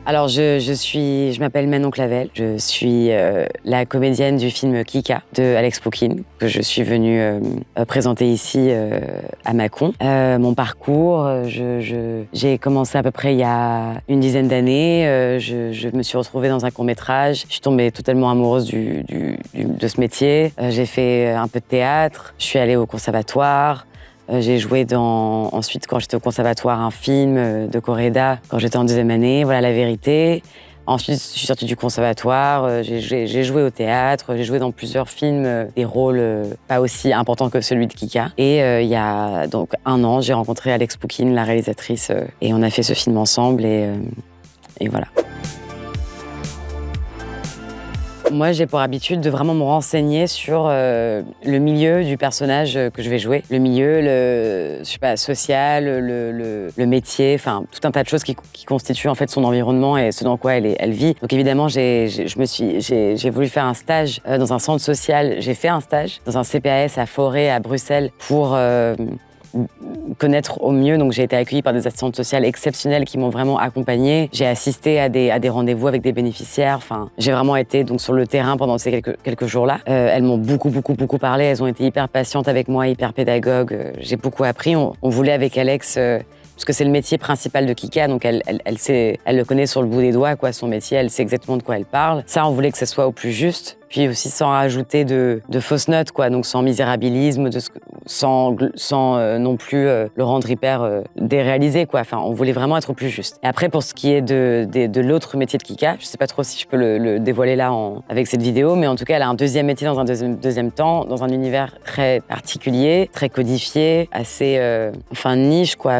Alors, je m'appelle Manon Clavel. Je suis la comédienne du film Kika de Alex Poukine, que je suis venue présenter ici à Mâcon. Mon parcours, j'ai commencé à peu près il y a une dizaine d'années. Je me suis retrouvée dans un court-métrage. Je suis tombée totalement amoureuse de ce métier. J'ai fait un peu de théâtre. Je suis allée au conservatoire. J'ai joué ensuite, quand j'étais au conservatoire, un film de Correda, quand j'étais en deuxième année, voilà La Vérité. Ensuite, je suis sortie du conservatoire, j'ai joué au théâtre, j'ai joué dans plusieurs films, des rôles pas aussi importants que celui de Kika. Et il y a donc un an, j'ai rencontré Alex Poukine, la réalisatrice, et on a fait ce film ensemble, et voilà. Moi, j'ai pour habitude de vraiment me renseigner sur le milieu du personnage que je vais jouer. Le milieu, je sais pas, social, le métier, enfin, tout un tas de choses qui constituent en fait son environnement et ce dans quoi elle vit. Donc évidemment, j'ai voulu faire un stage dans un centre social. J'ai fait un stage dans un CPAS à Forêt, à Bruxelles, pour connaître au mieux. Donc j'ai été accueillie par des assistantes sociales exceptionnelles qui m'ont vraiment accompagnée. J'ai assisté à des rendez-vous avec des bénéficiaires. Enfin, j'ai vraiment été donc sur le terrain pendant ces quelques jours-là. Elles m'ont beaucoup parlé. Elles ont été hyper patientes avec moi, hyper pédagogues. J'ai beaucoup appris. On voulait avec Alex, parce que c'est le métier principal de Kika, donc elle le connaît sur le bout des doigts, quoi, son métier. Elle sait exactement de quoi elle parle. Ça, on voulait que ça soit au plus juste. Puis aussi sans rajouter de fausses notes, quoi, donc sans misérabilisme, sans non plus le rendre hyper déréalisé, quoi. Enfin, on voulait vraiment être au plus juste. Et après, pour ce qui est de l'autre métier de Kika, je sais pas trop si je peux le dévoiler là avec cette vidéo, mais en tout cas, elle a un deuxième métier dans un deuxième temps, dans un univers très particulier, très codifié, assez niche, quoi,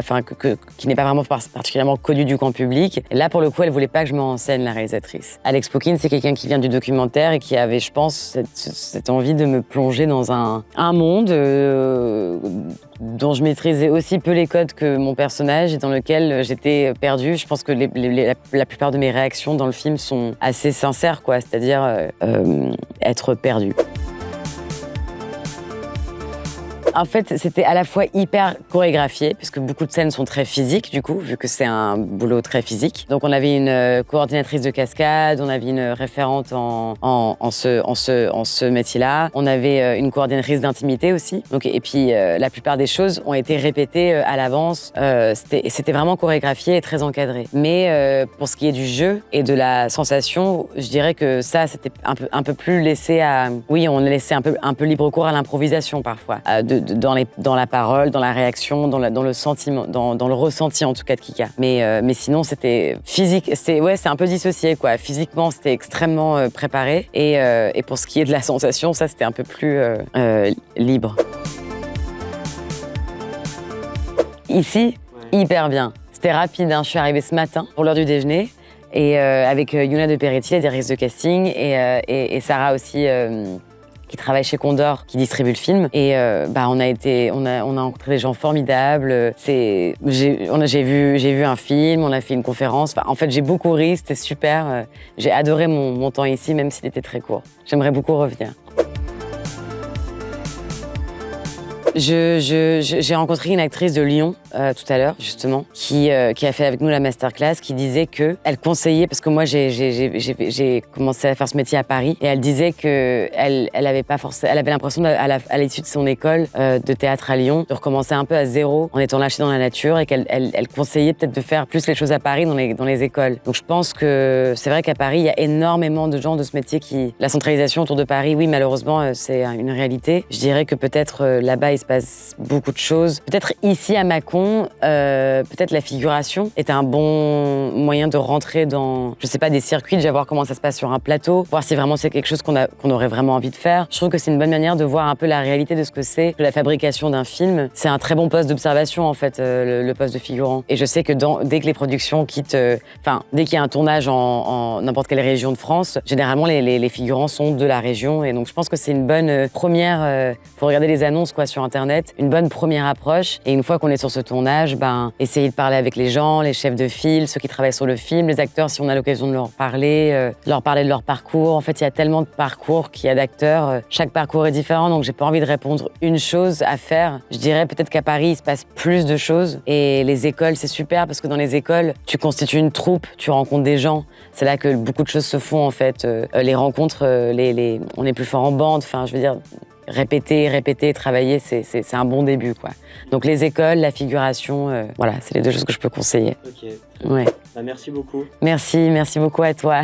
qui n'est pas vraiment particulièrement connu du grand public. Et là, pour le coup, elle voulait pas que je me renseigne, la réalisatrice. Alex Poukine, c'est quelqu'un qui vient du documentaire et qui avait, je pense, cette envie de me plonger dans un monde dont je maîtrisais aussi peu les codes que mon personnage et dans lequel j'étais perdue. Je pense que la plupart de mes réactions dans le film sont assez sincères, quoi, c'est-à-dire être perdue. En fait, c'était à la fois hyper chorégraphié, puisque beaucoup de scènes sont très physiques, du coup, vu que c'est un boulot très physique. Donc, on avait une coordinatrice de cascade, on avait une référente en ce métier-là. On avait une coordinatrice d'intimité aussi. Donc, et puis, la plupart des choses ont été répétées à l'avance. C'était vraiment chorégraphié et très encadré. Mais pour ce qui est du jeu et de la sensation, je dirais que ça, c'était un peu plus laissé à... Oui, on laissait un peu libre cours à l'improvisation parfois. Dans la parole, dans la réaction, dans le sentiment, dans le ressenti en tout cas de Kika. Mais sinon, c'était physique, c'est un peu dissocié, quoi. Physiquement, c'était extrêmement préparé. Et pour ce qui est de la sensation, ça, c'était un peu plus libre. Ici, hyper bien. C'était rapide, hein. Je suis arrivée ce matin pour l'heure du déjeuner. Et avec Yuna de Peretti, la directrice de casting, et Sarah aussi, qui travaille chez Condor, qui distribue le film. Et on a rencontré des gens formidables. J'ai vu un film, on a fait une conférence. Enfin, en fait, j'ai beaucoup ri, c'était super. J'ai adoré mon temps ici, même s'il était très court. J'aimerais beaucoup revenir. J'ai rencontré une actrice de Lyon tout à l'heure, justement, qui a fait avec nous la masterclass, qui disait qu'elle conseillait, parce que moi j'ai commencé à faire ce métier à Paris, et elle disait qu'elle avait l'impression, à l'issue de son école de théâtre à Lyon, de recommencer un peu à zéro en étant lâchée dans la nature, et qu'elle conseillait peut-être de faire plus les choses à Paris dans les écoles. Donc je pense que c'est vrai qu'à Paris, il y a énormément de gens de ce métier la centralisation autour de Paris, oui, malheureusement, c'est une réalité. Je dirais que peut-être là-bas, il se passe beaucoup de choses. Peut-être ici à Mâcon, peut-être la figuration est un bon moyen de rentrer dans, je sais pas, des circuits, déjà voir comment ça se passe sur un plateau, voir si vraiment c'est quelque chose qu'on aurait vraiment envie de faire. Je trouve que c'est une bonne manière de voir un peu la réalité de ce que c'est que la fabrication d'un film. C'est un très bon poste d'observation, en fait, le poste de figurant. Et je sais que dès que les productions quittent, dès qu'il y a un tournage en n'importe quelle région de France, généralement les figurants sont de la région. Et donc je pense que c'est une bonne première, faut regarder les annonces, quoi, sur Internet. Internet, une bonne première approche. Et une fois qu'on est sur ce tournage, essayer de parler avec les gens, les chefs de file, ceux qui travaillent sur le film, les acteurs, si on a l'occasion de leur parler de leur parcours. En fait, il y a tellement de parcours qu'il y a d'acteurs. Chaque parcours est différent, donc j'ai pas envie de répondre une chose à faire. Je dirais peut-être qu'à Paris, il se passe plus de choses. Et les écoles, c'est super parce que dans les écoles, tu constitues une troupe, tu rencontres des gens. C'est là que beaucoup de choses se font, en fait. Les rencontres, on est plus fort en bande. Enfin, je veux dire, répéter, travailler, c'est un bon début, quoi. Donc les écoles, la figuration, voilà, c'est les deux choses que je peux conseiller. Ok. Ouais. Merci beaucoup. Merci beaucoup à toi.